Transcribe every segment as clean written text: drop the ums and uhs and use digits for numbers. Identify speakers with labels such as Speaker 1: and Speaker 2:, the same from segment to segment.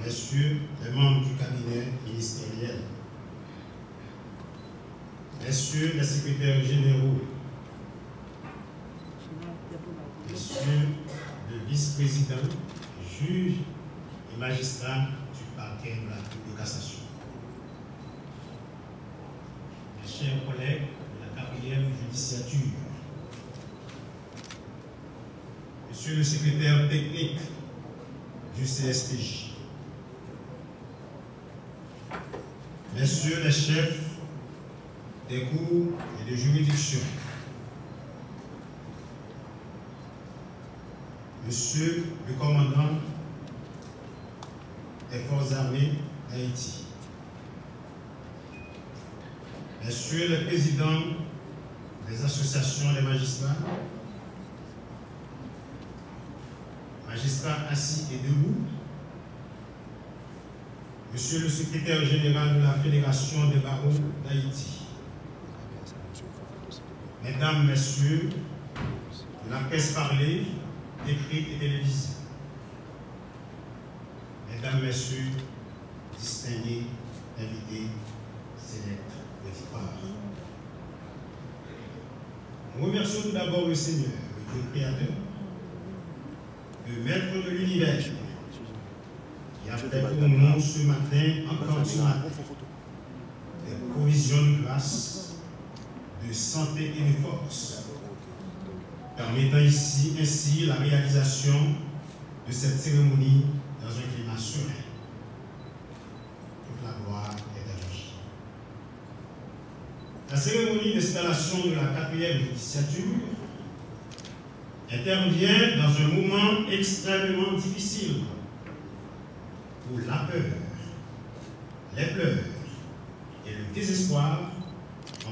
Speaker 1: messieurs les membres du cabinet ministériel, messieurs les secrétaires généraux, messieurs le vice-président, juge et magistrat du parquet de la Cour de cassation, mes chers collègues de la 4e judiciature, monsieur le secrétaire technique du CSPJ, messieurs les chefs des cours et des juridictions, monsieur le commandant des forces armées d'Haïti, messieurs les présidents des associations des magistrats, magistrats assis et debout, monsieur le secrétaire général de la Fédération des barreaux d'Haïti, mesdames, messieurs de la presse parlée, écrite et télévisée, mesdames, messieurs, distingués, invités, sélects, auditoires. Nous remercions tout d'abord le Seigneur, le Dieu créateur, le maître de l'univers, qui a fait pour nous ce matin, encore ce matin, des provisions de grâce, de santé et de force, permettant ainsi la réalisation de cette cérémonie dans un climat serein. Toute la gloire est à lui. La cérémonie d'installation de la 4e judiciature intervient dans un moment extrêmement difficile où la peur, les pleurs et le désespoir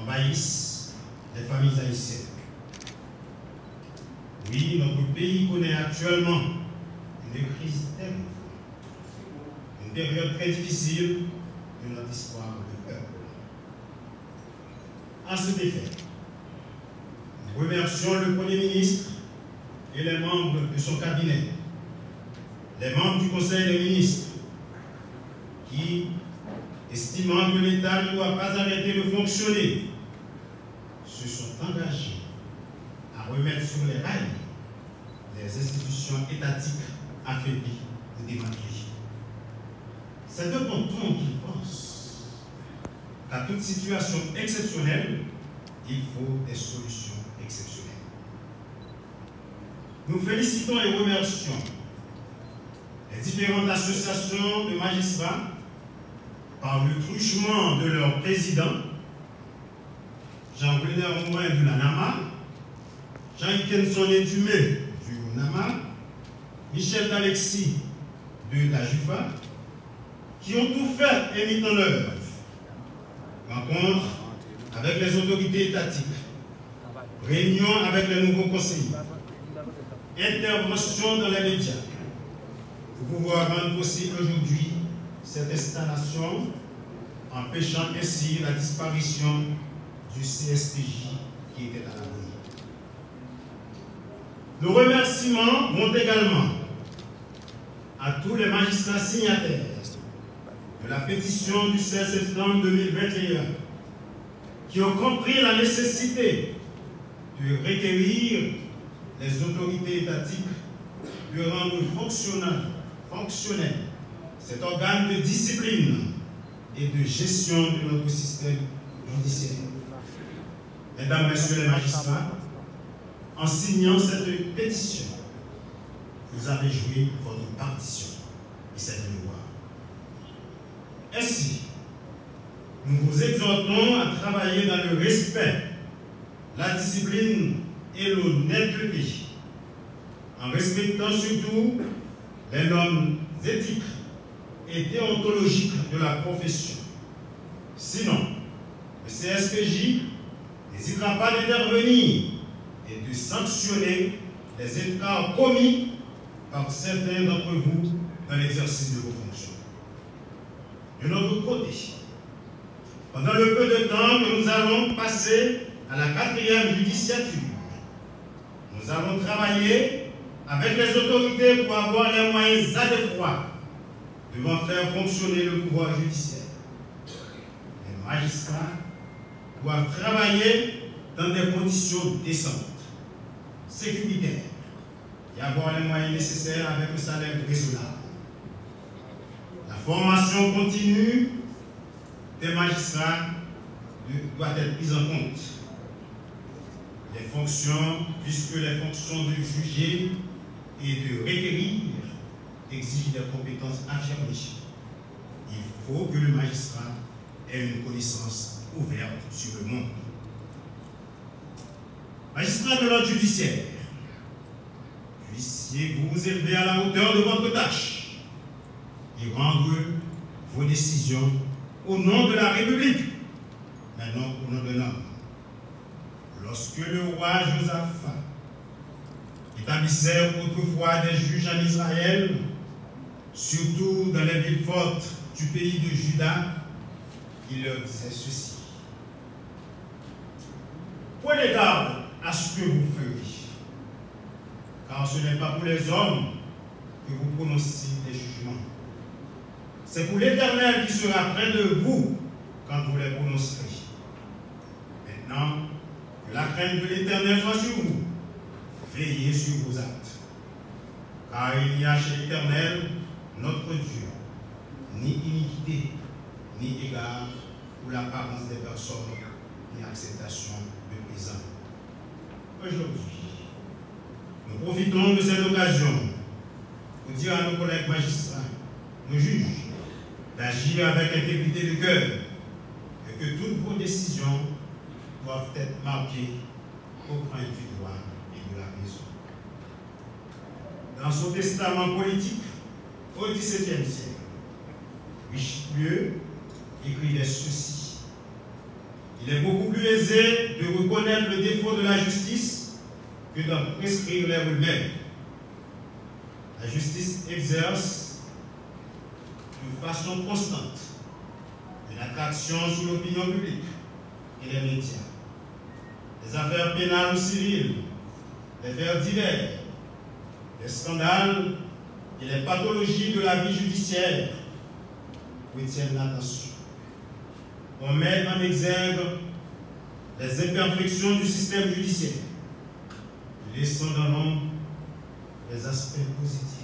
Speaker 1: envahissent les familles haïtiennes. Oui, notre pays connaît actuellement une crise terrible, une période très difficile de notre histoire de peuple. À cet effet, nous remercions le Premier ministre et les membres de son cabinet, les membres du Conseil des ministres, qui, estimant que l'État ne doit pas arrêter de fonctionner, se sont engagés à remettre sur les rails les institutions étatiques affaiblies ou démantelées. C'est de bon ton qu'ils pensent qu'à toute situation exceptionnelle, il faut des solutions exceptionnelles. Nous félicitons et remercions les différentes associations de magistrats par le truchement de leur président, Jean-Brunet Moin de la NAMA, Jean-Kenson Dumé du NAMA, Michel Alexis de la JUFA, qui ont tout fait et mis en œuvre. Rencontre avec les autorités étatiques, réunion avec les nouveaux conseillers, intervention dans les médias, pour pouvoir rendre possible aujourd'hui cette installation, empêchant ainsi la disparition du CSPJ qui était à l'avenir. Nos remerciements vont également à tous les magistrats signataires de la pétition du 16 septembre 2021 qui ont compris la nécessité de requérir les autorités étatiques de rendre fonctionnel cet organe de discipline et de gestion de notre système judiciaire. Mesdames, Messieurs les magistrats, en signant cette pétition, vous avez joué votre partition et c'est de devoir. Ainsi, nous vous exhortons à travailler dans le respect, la discipline et l'honnêteté, en respectant surtout les normes éthiques et déontologiques de la profession. Sinon, le CSPJ n'hésitera pas d'intervenir et de sanctionner les écarts commis par certains d'entre vous dans l'exercice de vos fonctions. De notre côté, pendant le peu de temps que nous allons passer à la 4e judiciature, nous allons travailler avec les autorités pour avoir les moyens adéquats devant faire fonctionner le pouvoir judiciaire. Les magistrats doivent travailler dans des conditions décentes, sécuritaires, et avoir les moyens nécessaires avec un salaire raisonnable. La formation continue des magistrats doit être prise en compte. Les fonctions, puisque les fonctions de juger et de requérir exigent des compétences affirmées, il faut que le magistrat ait une connaissance ouverte sur le monde. Magistrat de l'ordre judiciaire, puissiez-vous vous élever à la hauteur de votre tâche et rendre vos décisions au nom de la République, mais non au nom d'un homme. Lorsque le roi Josaphat établissait autrefois des juges en Israël, surtout dans les villes fortes du pays de Juda, il leur disait ceci: prenez garde à ce que vous ferez, car ce n'est pas pour les hommes que vous prononcez des jugements. C'est pour l'Éternel qui sera près de vous quand vous les prononcerez. Maintenant, que la crainte de l'Éternel soit sur vous. Veillez sur vos actes. Car il n'y a chez l'Éternel, notre Dieu, ni iniquité, ni égard pour l'apparence des personnes, ni acceptation de présent. Aujourd'hui, nous profitons de cette occasion pour dire à nos collègues magistrats, nos juges, d'agir avec intégrité de cœur et que toutes vos décisions doivent être marquées au coin du droit et de la raison. Dans son testament politique, au XVIIe siècle, Richelieu écrivait ceci: il est beaucoup plus aisé de reconnaître le défaut de la justice que d'en prescrire les remèdes. La justice exerce de façon constante une attraction sur l'opinion publique et les médias. Les affaires pénales ou civiles, les faits divers, les scandales et les pathologies de la vie judiciaire retiennent l'attention. On met en exergue les imperfections du système judiciaire, laissant dans l'ombre les aspects positifs,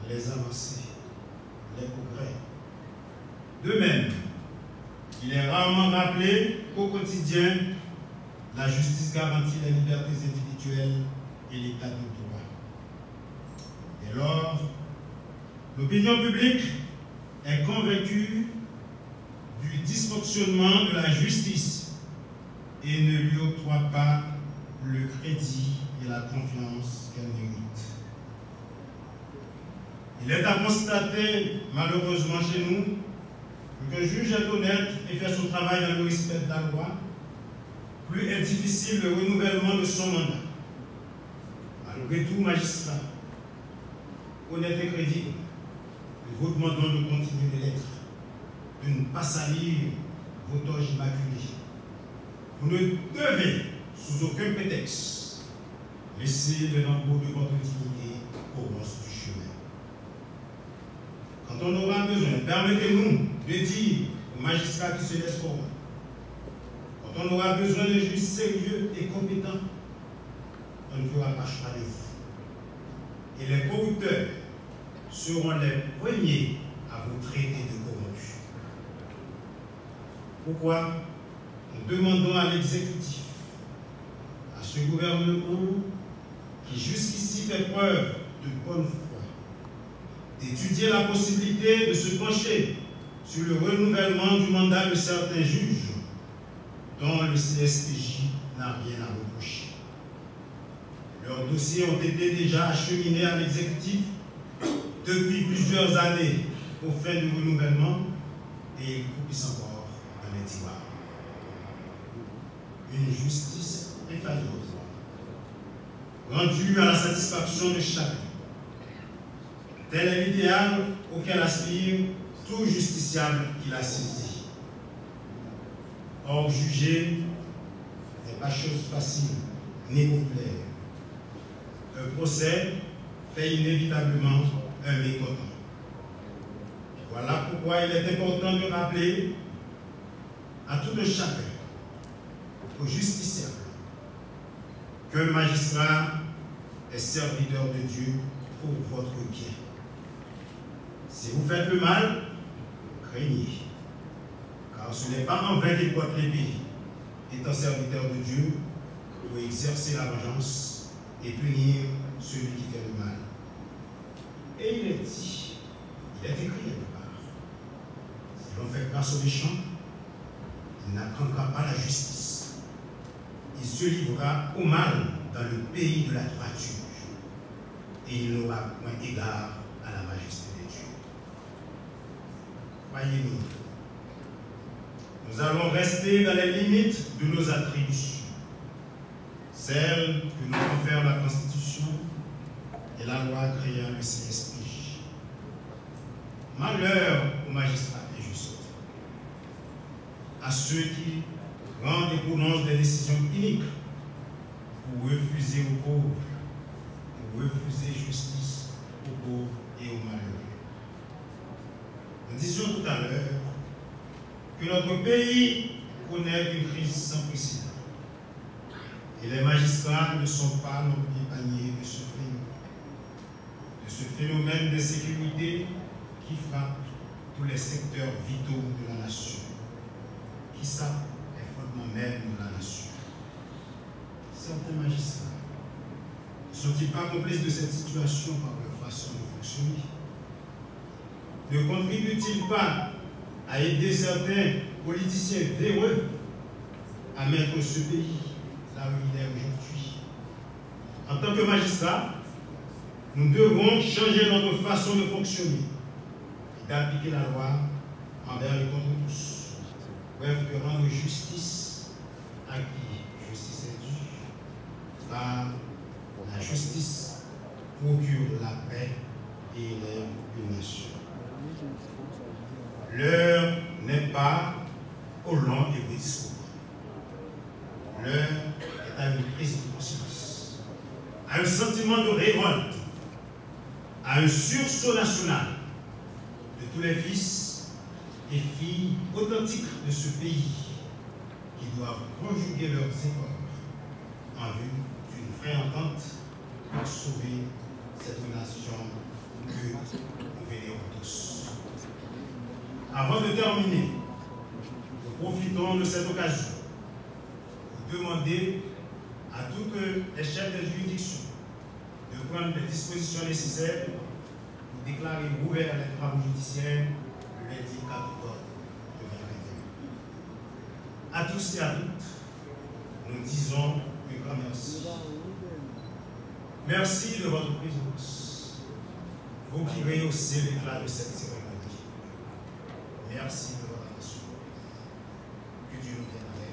Speaker 1: les avancées, les progrès. De même, il est rarement rappelé qu'au quotidien, la justice garantit les libertés individuelles et l'état de droit. Dès lors, l'opinion publique est convaincue du dysfonctionnement de la justice et ne lui octroie pas le crédit et la confiance qu'elle mérite. Il est à constater, malheureusement chez nous, qu'un juge est honnête et fait son travail dans le respect de la loi, plus est difficile le renouvellement de son mandat. Malgré tout, magistrat, honnête et crédible, nous vous demandons de continuer de l'être, de ne pas salir vos toges immaculées. Vous ne devez, sous aucun prétexte, laisser le lambeau de votre dignité au reste du chemin. Quand on aura besoin, permettez-nous de dire aux magistrats qui se laissent corrompre, quand on aura besoin de juges sérieux et compétents, on ne fera pas choix de vous. Et les corrupteurs seront les premiers à vous traiter de corrompus. Pourquoi? Nous demandons à l'exécutif, à ce gouvernement qui jusqu'ici fait preuve de bonne foi, d'étudier la possibilité de se pencher sur le renouvellement du mandat de certains juges dont le CSPJ n'a rien à reprocher. Leurs dossiers ont été déjà acheminés à l'exécutif depuis plusieurs années aux fins du renouvellement et ils croupissent encore dans les tiroirs. Une justice infaillible, rendue à la satisfaction de chacun. Tel est l'idéal auquel aspire tout justiciable qui l'a saisi. Or, juger n'est pas chose facile ni populaire. Un procès fait inévitablement un mécontent. pourquoi il est important de rappeler à tout un chacun, aux justiciables, qu'un magistrat est serviteur de Dieu pour votre bien. Si vous faites le mal, craignez, car ce n'est pas en vain qu'il porte l'épée, étant serviteur de Dieu, pour exercer la vengeance et punir celui qui fait le mal. Et il est dit, il est écrit quelque part, si l'on fait grâce aux méchants, il n'apprendra pas la justice. Il se livrera au mal dans le pays de la droiture, et il n'aura point égard à la majesté de Dieu. Voyez-nous, nous allons rester dans les limites de nos attributions, celles que nous confère la Constitution et la loi créant le Saint-Esprit. Malheur aux magistrats injustes, à ceux qui rendent et prononcent des décisions iniques pour refuser aux pauvres, pour refuser justice aux pauvres et aux malheureux. Nous disions tout à l'heure que notre pays connaît une crise sans précédent. Et les magistrats ne sont pas non plus épargnés de ce phénomène d'insécurité qui frappe tous les secteurs vitaux de la nation, qui sape les fondements même de la nation. Certains magistrats ne sont-ils pas complices de cette situation par leur façon de fonctionner? Ne contribuent-ils pas à aider certains politiciens véreux à mettre ce pays là où il est aujourd'hui? En tant que magistrats, nous devons changer notre façon de fonctionner et d'appliquer la loi envers et contre tous. Bref, de rendre justice à qui justice est due, car la justice procure la paix et élève une nation. L'heure n'est pas au long et au discours. L'heure est à une prise de conscience, à un sentiment de révolte, à un sursaut national de tous les fils et filles authentiques de ce pays qui doivent conjuguer leurs efforts en vue d'une vraie entente pour sauver cette nation que nous vénérons tous. Avant de terminer, nous profitons de cette occasion pour demander à toutes les chefs de juridiction de prendre les dispositions nécessaires pour déclarer ouverts les travaux judiciaires le lundi 4 octobre 2021. À tous et à toutes, nous disons un grand merci. Merci de votre présence, vous qui rehaussez l'éclat de cette cérémonie. Merci de votre attention. Que Dieu nous vienne.